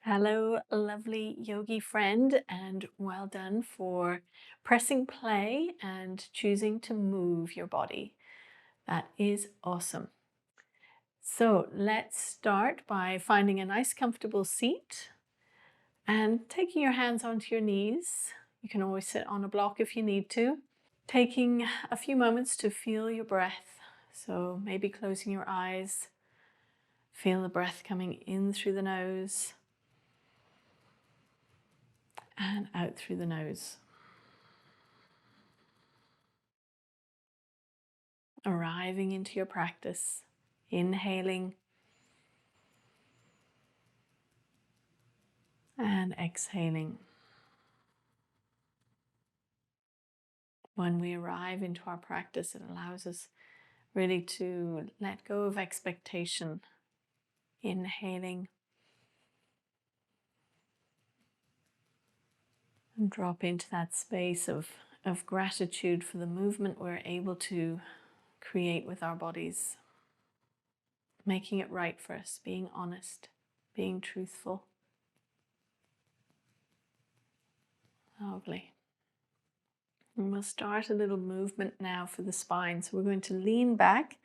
Hello, lovely yogi friend, and well done for pressing play and choosing to move your body. That is awesome. So let's start by finding a nice comfortable seat and taking your hands onto your knees. You can always sit on a block if you need to. Taking a few moments to feel your breath. So maybe closing your eyes. Feel the breath coming in through the nose and out through the nose. Arriving into your practice, inhaling and exhaling. When we arrive into our practice, it allows us really to let go of expectation. Inhaling and drop into that space of gratitude for the movement we're able to create with our bodies. Making it right for us, being honest, being truthful. Lovely. And we'll start a little movement now for the spine. So we're going to lean back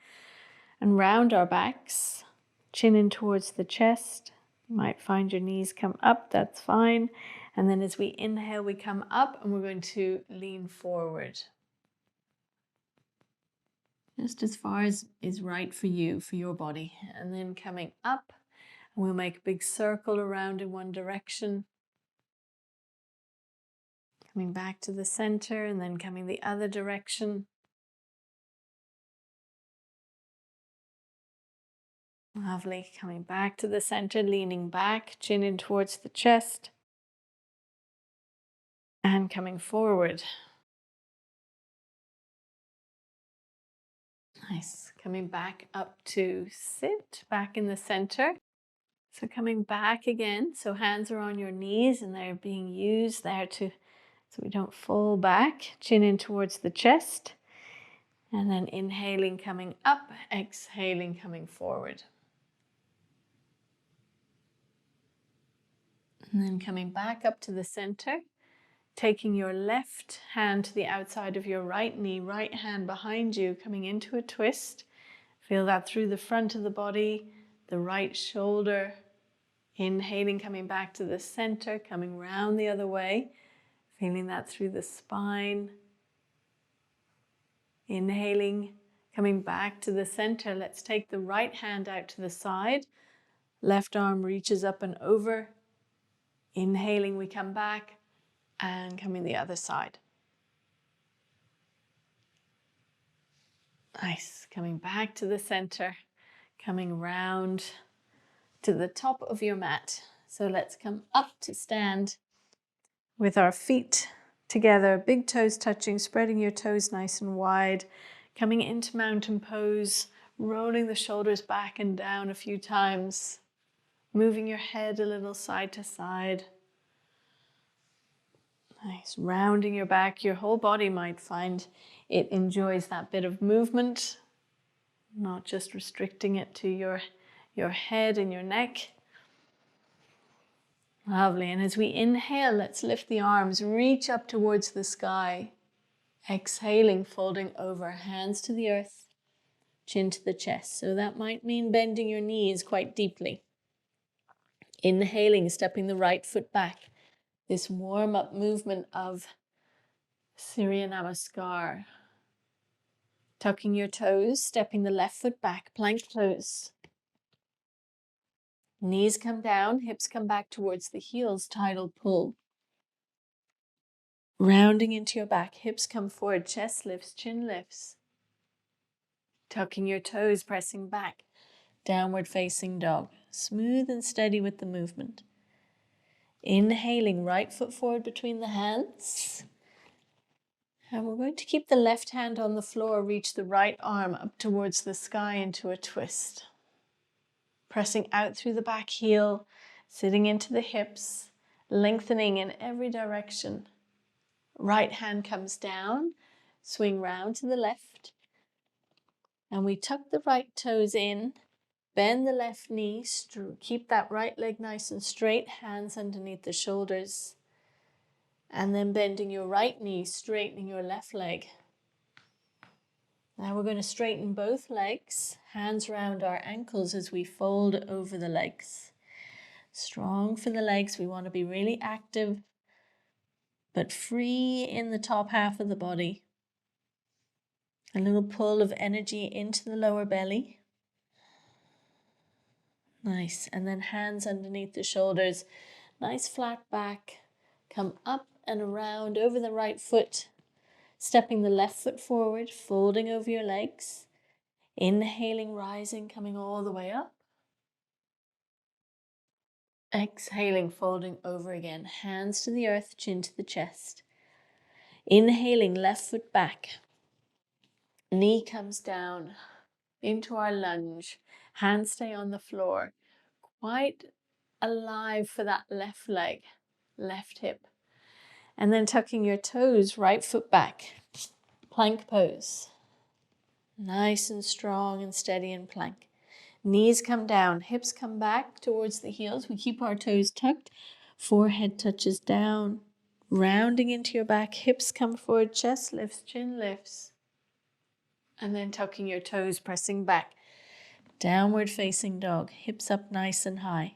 and round our backs, chin in towards the chest. You might find your knees come up, that's fine. And then as we inhale, we come up and we're going to lean forward. Just as far as is right for you, for your body. And then coming up, and we'll make a big circle around in one direction. Coming back to the center and then coming the other direction. Lovely. Coming back to the center, leaning back, chin in towards the chest. And coming forward. Nice. Coming back up to sit, back in the center. So coming back again. So hands are on your knees and they're being used there so we don't fall back. Chin in towards the chest. And then inhaling, coming up, exhaling, coming forward. And then coming back up to the center, taking your left hand to the outside of your right knee, right hand behind you, coming into a twist. Feel that through the front of the body, the right shoulder. Inhaling, coming back to the center, coming round the other way. Feeling that through the spine. Inhaling, coming back to the center. Let's take the right hand out to the side. Left arm reaches up and over. Inhaling, we come back and coming the other side. Nice. Coming back to the center, coming round to the top of your mat. So let's come up to stand with our feet together, big toes touching, spreading your toes nice and wide, coming into mountain pose, rolling the shoulders back and down a few times, moving your head a little side to side. Nice, rounding your back. Your whole body might find it enjoys that bit of movement, not just restricting it to your head and your neck. Lovely. And as we inhale, let's lift the arms, reach up towards the sky. Exhaling, folding over, hands to the earth, chin to the chest. So that might mean bending your knees quite deeply. Inhaling, stepping the right foot back. This warm-up movement of Surya Namaskar. Tucking your toes, stepping the left foot back, plank pose. Knees come down, hips come back towards the heels, tidal pull. Rounding into your back, hips come forward, chest lifts, chin lifts. Tucking your toes, pressing back, downward facing dog. Smooth and steady with the movement. Inhaling, right foot forward between the hands. And we're going to keep the left hand on the floor, reach the right arm up towards the sky into a twist. Pressing out through the back heel, sitting into the hips, lengthening in every direction. Right hand comes down, swing round to the left. And we tuck the right toes in, Bend the left knee, keep that right leg nice and straight, hands underneath the shoulders. And then bending your right knee, straightening your left leg. Now we're going to straighten both legs, hands around our ankles as we fold over the legs. Strong for the legs, we want to be really active, but free in the top half of the body. A little pull of energy into the lower belly. Nice, and then hands underneath the shoulders, nice flat back. Come up and around over the right foot, stepping the left foot forward, folding over your legs. Inhaling, rising, coming all the way up. Exhaling, folding over again. Hands to the earth, chin to the chest. Inhaling, left foot back. Knee comes down into our lunge. Hands stay on the floor. Quite alive for that left leg, left hip. And then tucking your toes, right foot back. Plank pose. Nice and strong and steady in plank. Knees come down, hips come back towards the heels. We keep our toes tucked. Forehead touches down. Rounding into your back, hips come forward, chest lifts, chin lifts. And then tucking your toes, pressing back. Downward facing dog, hips up nice and high.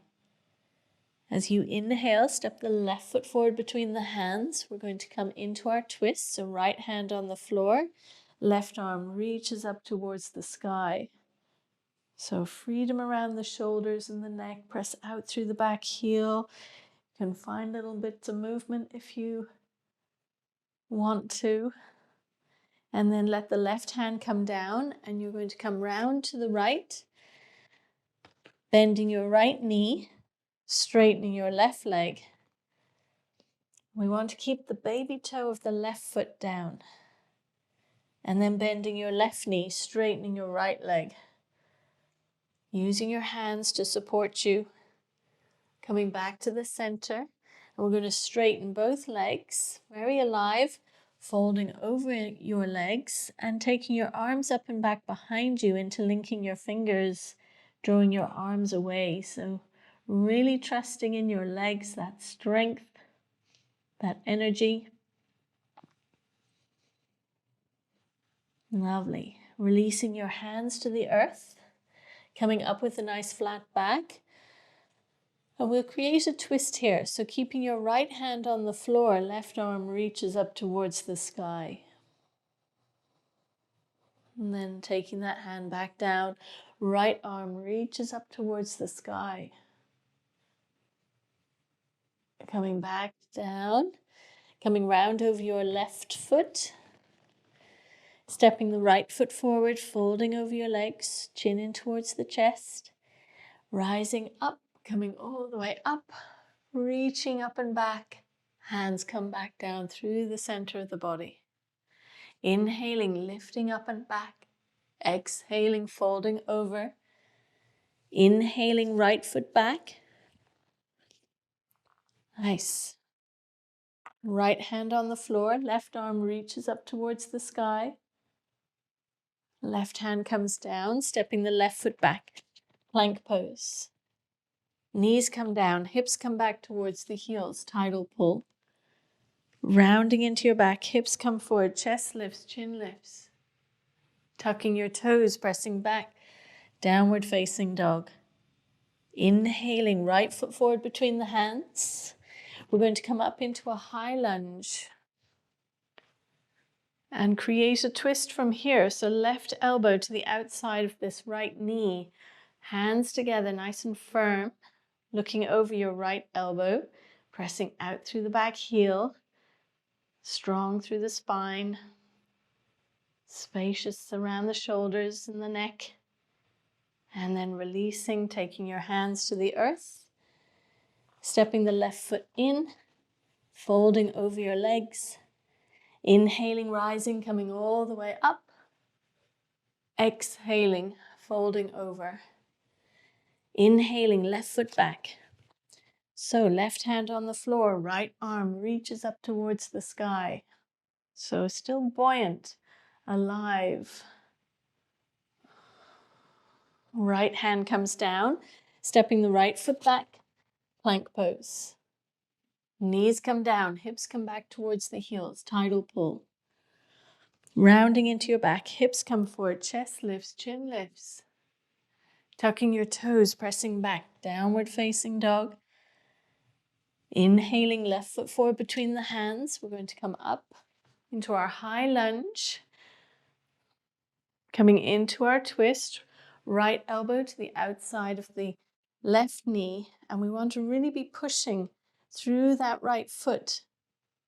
As you inhale, step the left foot forward between the hands. We're going to come into our twist. So right hand on the floor, left arm reaches up towards the sky. So freedom around the shoulders and the neck. Press out through the back heel. You can find little bits of movement if you want to. And then let the left hand come down, and you're going to come round to the right, bending your right knee, straightening your left leg. We want to keep the baby toe of the left foot down. And then bending your left knee, straightening your right leg. Using your hands to support you. Coming back to the center. And we're going to straighten both legs, very alive, folding over your legs and taking your arms up and back behind you, interlinking your fingers, drawing your arms away. So really trusting in your legs, that strength, that energy. Lovely. Releasing your hands to the earth, coming up with a nice flat back. And we'll create a twist here. So keeping your right hand on the floor, left arm reaches up towards the sky. And then taking that hand back down, right arm reaches up towards the sky. Coming back down, coming round over your left foot. Stepping the right foot forward, folding over your legs, chin in towards the chest. Rising up, coming all the way up, reaching up and back. Hands come back down through the center of the body. Inhaling, lifting up and back. Exhaling, folding over. Inhaling, right foot back. Nice. Right hand on the floor, left arm reaches up towards the sky. Left hand comes down, stepping the left foot back. Plank pose. Knees come down, hips come back towards the heels, tidal pull. Rounding into your back, hips come forward, chest lifts, chin lifts. Tucking your toes, pressing back, downward facing dog. Inhaling, right foot forward between the hands. We're going to come up into a high lunge and create a twist from here. So left elbow to the outside of this right knee. Hands together, nice and firm. Looking over your right elbow, pressing out through the back heel, strong through the spine, spacious around the shoulders and the neck, and then releasing, taking your hands to the earth, stepping the left foot in, folding over your legs, inhaling, rising, coming all the way up, exhaling, folding over, inhaling, left foot back. So left hand on the floor, right arm reaches up towards the sky. So still buoyant, alive. Right hand comes down, stepping the right foot back, plank pose. Knees come down, hips come back towards the heels, tidal pull. Rounding into your back, hips come forward, chest lifts, chin lifts. Tucking your toes, pressing back, downward facing dog. Inhaling, left foot forward between the hands. We're going to come up into our high lunge. Coming into our twist, right elbow to the outside of the left knee. And we want to really be pushing through that right foot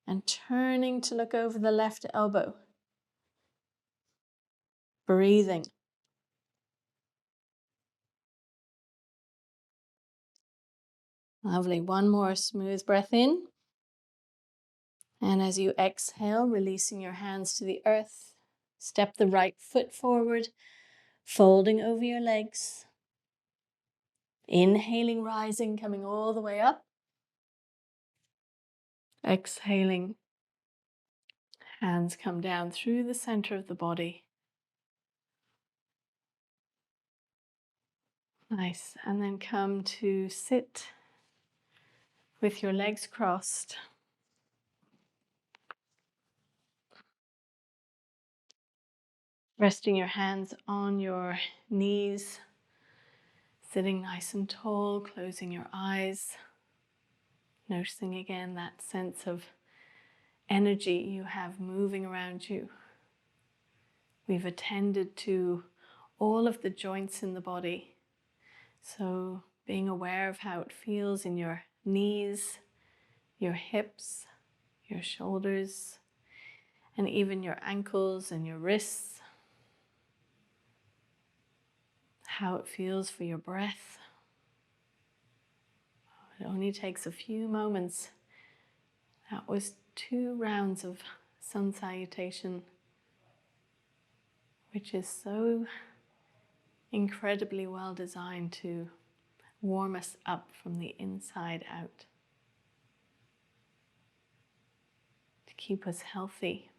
and turning to look over the left elbow. Breathing. Lovely. One more smooth breath in. And as you exhale, releasing your hands to the earth, step the right foot forward, folding over your legs. Inhaling, rising, coming all the way up. Exhaling, hands come down through the center of the body. Nice. And then come to sit with your legs crossed. Resting your hands on your knees. Sitting nice and tall, closing your eyes. Noticing again that sense of energy you have moving around you. We've attended to all of the joints in the body. So being aware of how it feels in your knees, your hips, your shoulders, and even your ankles and your wrists. How it feels for your breath. It only takes a few moments. That was 2 rounds of sun salutation, which is so incredibly well designed to warm us up from the inside out, to keep us healthy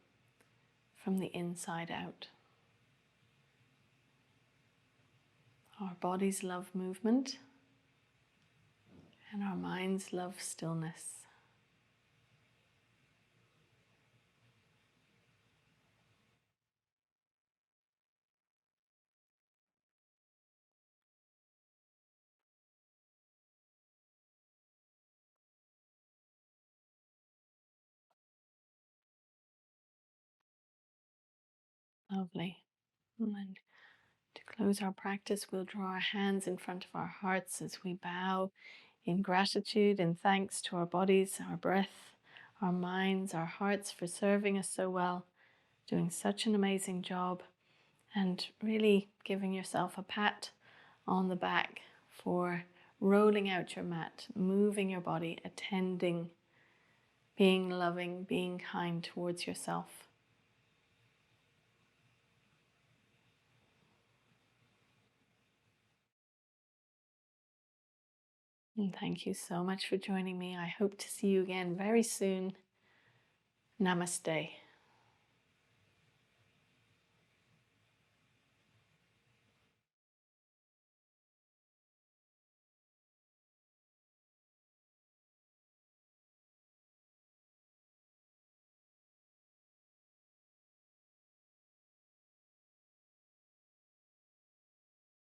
from the inside out. Our bodies love movement, and our minds love stillness. Lovely. And to close our practice, we'll draw our hands in front of our hearts as we bow in gratitude and thanks to our bodies, our breath, our minds, our hearts for serving us so well, doing such an amazing job, and really giving yourself a pat on the back for rolling out your mat, moving your body, attending, being loving, being kind towards yourself. And thank you so much for joining me. I hope to see you again very soon. Namaste.